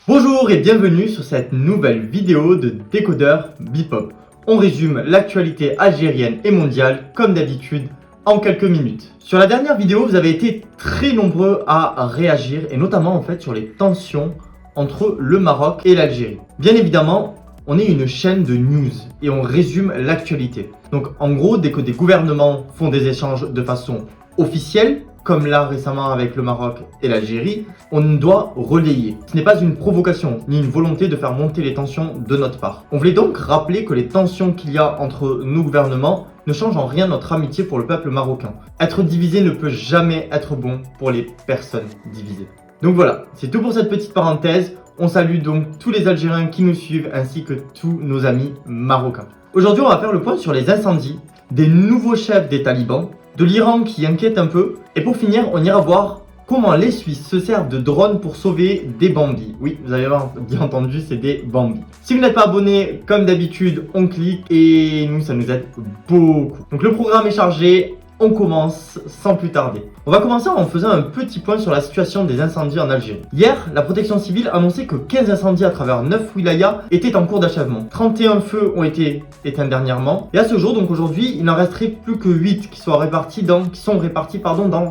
Bonjour et bienvenue sur cette nouvelle vidéo de Décodeur Bipop. On résume l'actualité algérienne et mondiale comme d'habitude en quelques minutes. Sur la dernière vidéo, vous avez été très nombreux à réagir et notamment en fait sur les tensions entre le Maroc et l'Algérie. Bien évidemment, on est une chaîne de news et on résume l'actualité. Donc en gros, dès que des gouvernements font des échanges de façon officielle, comme là récemment avec le Maroc et l'Algérie, on doit relayer. Ce n'est pas une provocation, ni une volonté de faire monter les tensions de notre part. On voulait donc rappeler que les tensions qu'il y a entre nos gouvernements ne changent en rien notre amitié pour le peuple marocain. Être divisé ne peut jamais être bon pour les personnes divisées. Donc voilà, c'est tout pour cette petite parenthèse. On salue donc tous les Algériens qui nous suivent ainsi que tous nos amis marocains. Aujourd'hui, on va faire le point sur les incendies, des nouveaux chefs des talibans, de l'Iran qui inquiète un peu, et pour finir, on ira voir comment les Suisses se servent de drones pour sauver des bambis. Oui, vous avez bien entendu, c'est des bambis. Si vous n'êtes pas abonné, comme d'habitude, on clique et nous, ça nous aide beaucoup. Donc le programme est chargé. On commence sans plus tarder. On va commencer en faisant un petit point sur la situation des incendies en Algérie. Hier, la protection civile annonçait que 15 incendies à travers 9 wilayas étaient en cours d'achèvement. 31 feux ont été éteints dernièrement. Et à ce jour, donc aujourd'hui, il n'en resterait plus que 8 qui sont répartis dans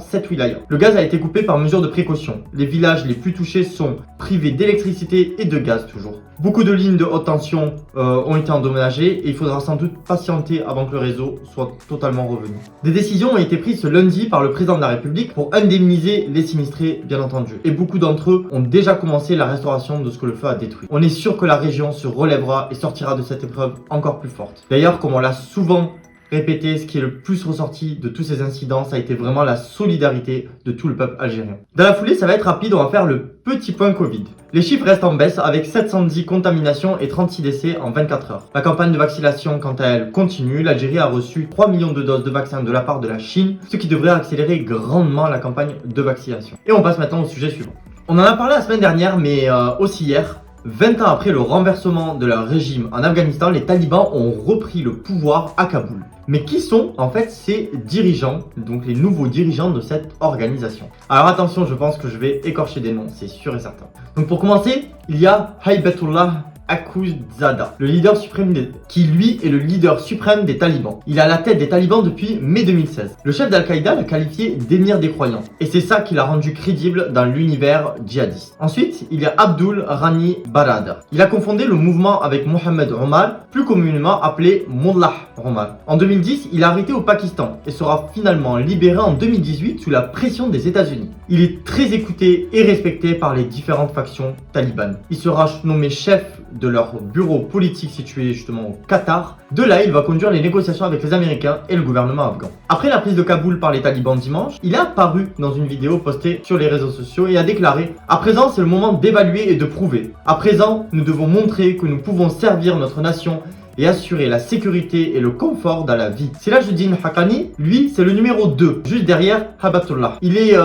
7 wilayas. Le gaz a été coupé par mesure de précaution. Les villages les plus touchés sont privés d'électricité et de gaz toujours. Beaucoup de lignes de haute tension ont été endommagées et il faudra sans doute patienter avant que le réseau soit totalement revenu. Des décisions ont été prises ce lundi par le président de la République pour indemniser les sinistrés, bien entendu. Et beaucoup d'entre eux ont déjà commencé la restauration de ce que le feu a détruit. On est sûr que la région se relèvera et sortira de cette épreuve encore plus forte. D'ailleurs, comme on l'a souvent répété, ce qui est le plus ressorti de tous ces incidents, ça a été vraiment la solidarité de tout le peuple algérien. Dans la foulée, ça va être rapide, on va faire le petit point Covid. Les chiffres restent en baisse avec 710 contaminations et 36 décès en 24 heures. La campagne de vaccination, quant à elle, continue. L'Algérie a reçu 3 millions de doses de vaccins de la part de la Chine, ce qui devrait accélérer grandement la campagne de vaccination. Et on passe maintenant au sujet suivant. On en a parlé la semaine dernière, mais aussi hier. 20 ans après le renversement de leur régime en Afghanistan, les talibans ont repris le pouvoir à Kaboul. Mais qui sont en fait ces dirigeants, donc les nouveaux dirigeants de cette organisation? Alors attention, je pense que je vais écorcher des noms, c'est sûr et certain. Donc pour commencer, il y a Haybatullah Akhundzada, le leader suprême qui lui est le leader suprême des talibans. Il est à la tête des talibans depuis mai 2016. Le chef d'Al-Qaïda l'a qualifié d'émir des croyants. Et c'est ça qui l'a rendu crédible dans l'univers djihadiste. Ensuite, il y a Abdul Rani Baradar. Il a confondé le mouvement avec Mohamed Omar, plus communément appelé Mullah Omar. En 2010, il est arrêté au Pakistan et sera finalement libéré en 2018 sous la pression des États-Unis. Il est très écouté et respecté par les différentes factions talibanes. Il sera nommé chef de leur bureau politique situé justement au Qatar. De là, il va conduire les négociations avec les Américains et le gouvernement afghan. Après la prise de Kaboul par les talibans dimanche, il est apparu dans une vidéo postée sur les réseaux sociaux et a déclaré « À présent, c'est le moment d'évaluer et de prouver. À présent, nous devons montrer que nous pouvons servir notre nation et assurer la sécurité et le confort dans la vie. » Sirajuddin Haqqani, lui, c'est le numéro 2, juste derrière Haybatullah. Il est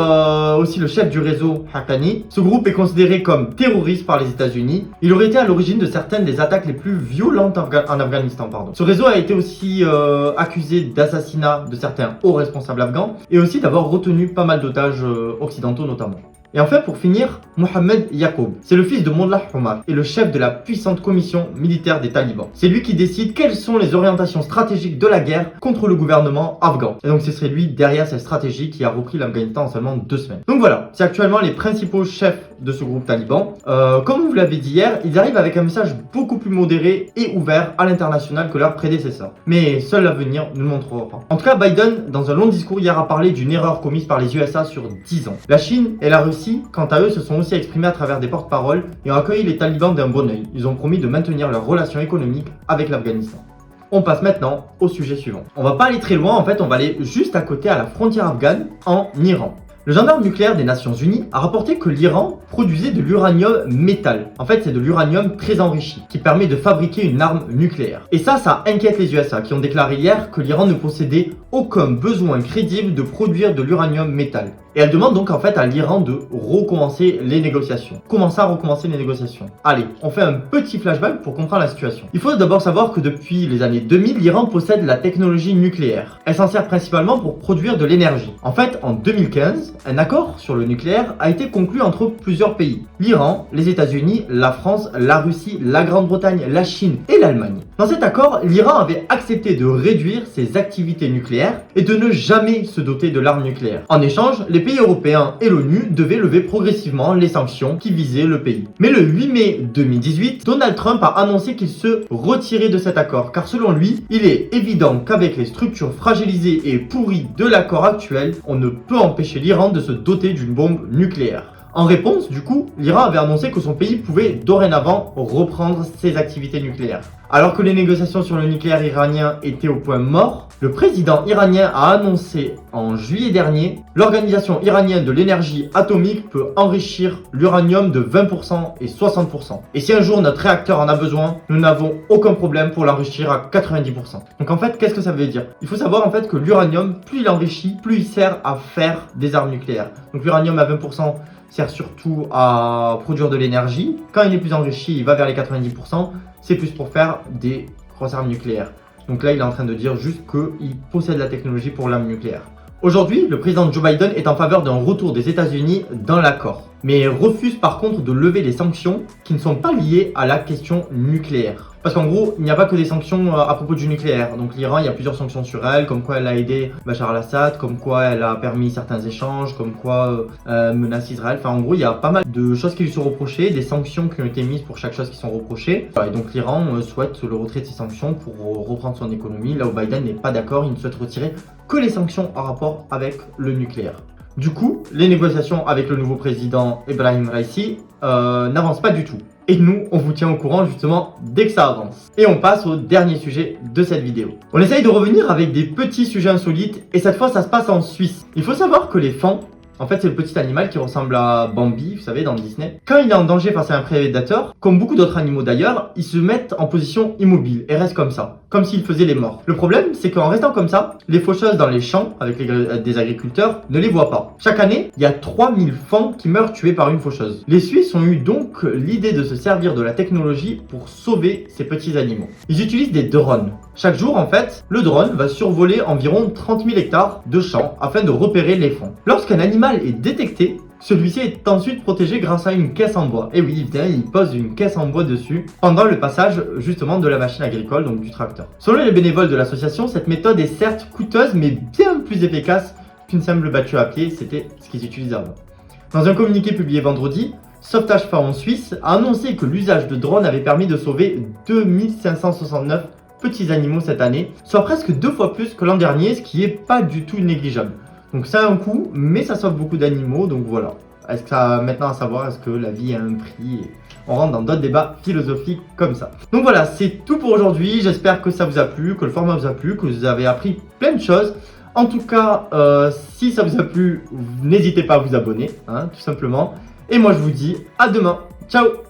aussi le chef du réseau Haqqani. Ce groupe est considéré comme terroriste par les États-Unis. Il aurait été à l'origine de certaines des attaques les plus violentes en Afghanistan. Ce réseau a été aussi accusé d'assassinat de certains hauts responsables afghans et aussi d'avoir retenu pas mal d'otages occidentaux notamment. Et enfin, pour finir, Mohamed Yacoub. C'est le fils de Mullah Omar et le chef de la puissante commission militaire des talibans. C'est lui qui décide quelles sont les orientations stratégiques de la guerre contre le gouvernement afghan. Et donc ce serait lui derrière cette stratégie qui a repris l'Afghanistan en seulement 2 semaines. Donc voilà, c'est actuellement les principaux chefs de ce groupe taliban. Comme on vous l'avait dit hier, ils arrivent avec un message beaucoup plus modéré et ouvert à l'international que leurs prédécesseurs. Mais seul l'avenir nous le montrera. En tout cas, Biden, dans un long discours hier, a parlé d'une erreur commise par les USA sur 10 ans. La Chine et la Russie, quant à eux, se sont aussi exprimés à travers des porte-paroles et ont accueilli les talibans d'un bon œil. Ils ont promis de maintenir leurs relations économiques avec l'Afghanistan. On passe maintenant au sujet suivant. On va pas aller très loin, en fait, on va aller juste à côté à la frontière afghane, en Iran. Le gendarme nucléaire des Nations Unies a rapporté que l'Iran produisait de l'uranium métal. En fait, c'est de l'uranium très enrichi, qui permet de fabriquer une arme nucléaire. Et ça inquiète les USA, qui ont déclaré hier que l'Iran ne possédait aucun besoin crédible de produire de l'uranium métal. Et elle demande donc en fait à l'Iran de recommencer les négociations. Commencer à recommencer les négociations. Allez, on fait un petit flashback pour comprendre la situation. Il faut d'abord savoir que depuis les années 2000, l'Iran possède la technologie nucléaire. Elle s'en sert principalement pour produire de l'énergie. En fait, en 2015, un accord sur le nucléaire a été conclu entre plusieurs pays. L'Iran, les États-Unis, la France, la Russie, la Grande-Bretagne, la Chine et l'Allemagne. Dans cet accord, l'Iran avait accepté de réduire ses activités nucléaires et de ne jamais se doter de l'arme nucléaire. En échange, les pays européens et l'ONU devaient lever progressivement les sanctions qui visaient le pays. Mais le 8 mai 2018, Donald Trump a annoncé qu'il se retirait de cet accord, car selon lui, il est évident qu'avec les structures fragilisées et pourries de l'accord actuel, on ne peut empêcher l'Iran de se doter d'une bombe nucléaire. En réponse, du coup, l'Iran avait annoncé que son pays pouvait dorénavant reprendre ses activités nucléaires. Alors que les négociations sur le nucléaire iranien étaient au point mort, le président iranien a annoncé en juillet dernier « L'Organisation iranienne de l'énergie atomique peut enrichir l'uranium de 20% et 60%. Et si un jour notre réacteur en a besoin, nous n'avons aucun problème pour l'enrichir à 90%. » Donc en fait, qu'est-ce que ça veut dire? Il faut savoir en fait que l'uranium, plus il enrichit, plus il sert à faire des armes nucléaires. Donc l'uranium à 20% sert surtout à produire de l'énergie. Quand il est plus enrichi, il va vers les 90%. C'est plus pour faire des grosses armes nucléaires. Donc là, il est en train de dire juste qu'il possède la technologie pour l'arme nucléaire. Aujourd'hui, le président Joe Biden est en faveur d'un retour des États-Unis dans l'accord, mais refuse par contre de lever les sanctions qui ne sont pas liées à la question nucléaire. Parce qu'en gros, il n'y a pas que des sanctions à propos du nucléaire. Donc l'Iran, il y a plusieurs sanctions sur elle, comme quoi elle a aidé Bachar al-Assad, comme quoi elle a permis certains échanges, comme quoi menace Israël. Enfin en gros, il y a pas mal de choses qui lui sont reprochées, des sanctions qui ont été mises pour chaque chose qui sont reprochées. Et donc l'Iran souhaite le retrait de ces sanctions pour reprendre son économie, là où Biden n'est pas d'accord, il ne souhaite retirer que les sanctions en rapport avec le nucléaire. Du coup, les négociations avec le nouveau président Ebrahim Raisi n'avancent pas du tout. Et nous, on vous tient au courant justement dès que ça avance. Et on passe au dernier sujet de cette vidéo. On essaye de revenir avec des petits sujets insolites et cette fois ça se passe en Suisse. Il faut savoir que les fans, en fait c'est le petit animal qui ressemble à Bambi, vous savez, dans Disney. Quand il est en danger face à un prédateur, comme beaucoup d'autres animaux d'ailleurs, ils se mettent en position immobile et restent comme ça, comme s'ils faisaient les morts. Le problème, c'est qu'en restant comme ça, les faucheuses dans les champs, avec des agriculteurs, ne les voient pas. Chaque année, il y a 3000 fans qui meurent tués par une faucheuse. Les Suisses ont eu donc l'idée de se servir de la technologie pour sauver ces petits animaux. Ils utilisent des drones. Chaque jour, en fait, le drone va survoler environ 30 000 hectares de champs afin de repérer les fans. Lorsqu'un animal est détecté, celui-ci est ensuite protégé grâce à une caisse en bois. Et oui, il pose une caisse en bois dessus pendant le passage justement de la machine agricole, donc du tracteur. Selon les bénévoles de l'association, cette méthode est certes coûteuse mais bien plus efficace qu'une simple battue à pied, c'était ce qu'ils utilisaient avant. Dans un communiqué publié vendredi, Sauvetage Faon Suisse a annoncé que l'usage de drones avait permis de sauver 2569 petits animaux cette année, soit presque 2 fois plus que l'an dernier, ce qui est pas du tout négligeable. Donc ça a un coût, mais ça sauve beaucoup d'animaux, donc voilà. Est-ce que ça, maintenant à savoir, est-ce que la vie a un prix? On rentre dans d'autres débats philosophiques comme ça. Donc voilà, c'est tout pour aujourd'hui. J'espère que ça vous a plu, que le format vous a plu, que vous avez appris plein de choses. En tout cas, si ça vous a plu, n'hésitez pas à vous abonner, hein, tout simplement. Et moi je vous dis à demain. Ciao!